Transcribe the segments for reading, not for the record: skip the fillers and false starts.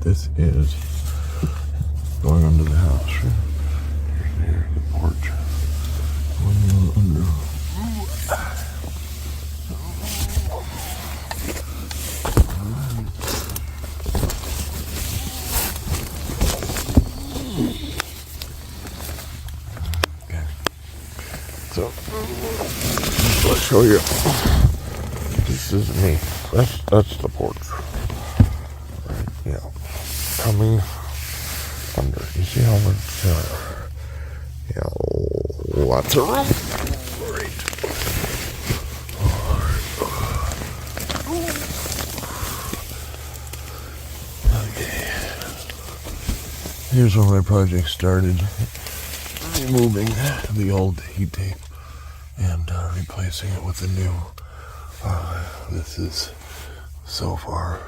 this is going under the house. Here's the porch. Going under. Okay. So I'll show you. This is me. That's the porch. Right, yeah. Coming under. You see how much lots of room. Great. Okay. Here's where my project started. Removing the old heat tape and replacing it with a new. This is so far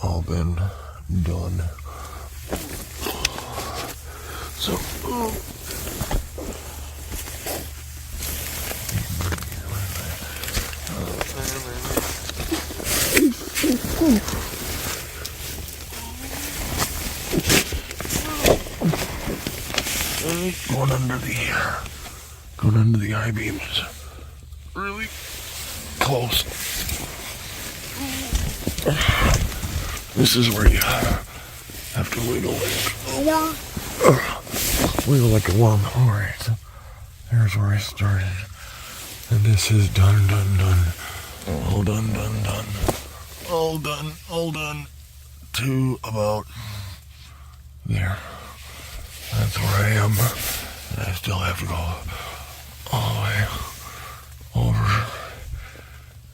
all been done. So going under the I-beams. Really close. This is where you have to wiggle like a worm. Alright, so there's where I started. And this is done. All done to about there. That's where I am. And I still have to go all the way over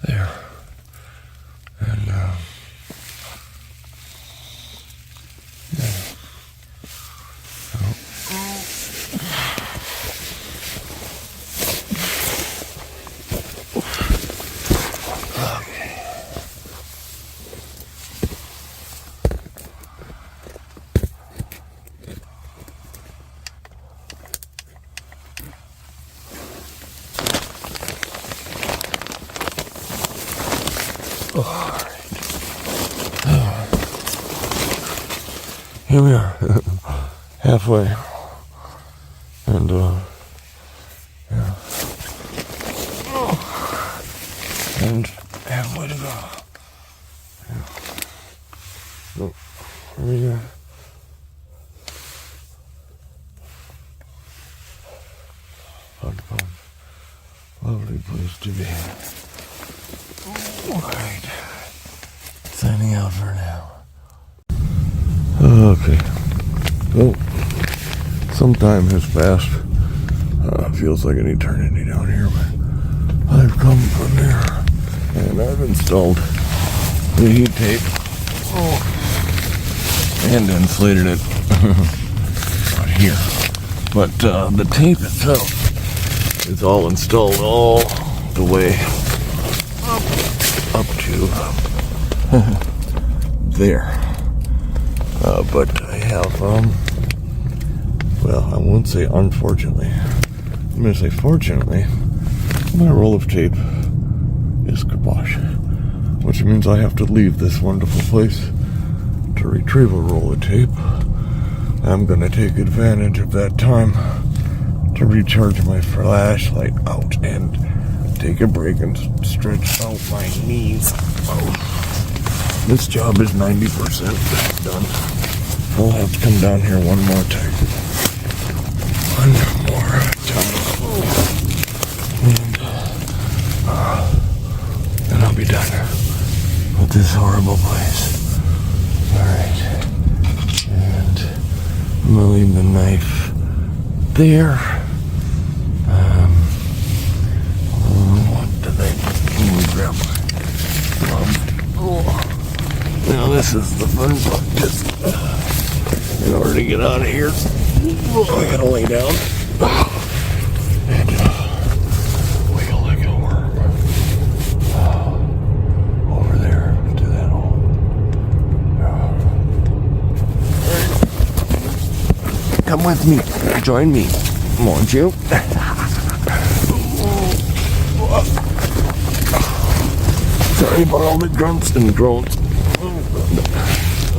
there. And yeah. Here we are, halfway, and yeah, and halfway to go. Yeah. So, here we go. Fun. Lovely place to be. Alright, signing out for now. Okay, well, some time has passed. Feels like an eternity down here, but I've come from there, and I've installed the heat tape, and insulated it out here. But the tape itself is all installed all the way up to there. But I have, well, I won't say unfortunately. I'm going to say fortunately, my roll of tape is kibosh, which means I have to leave this wonderful place to retrieve a roll of tape. I'm going to take advantage of that time to recharge my flashlight out and take a break and stretch out my knees. Oh. This job is 90% done. I'll have to come down here one more time. And I'll be done with this horrible place. Alright. And I'm gonna leave the knife there. What did I grab my glove? Now this is the fun part. Just in order to get out of here, I gotta lay down and wiggle like a worm over there to that hole. Come with me, join me, won't you? Sorry about all the grunts and groans.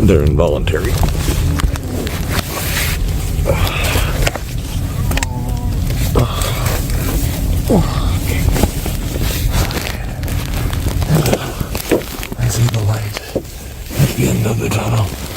They're involuntary. I see the light at the end of the tunnel.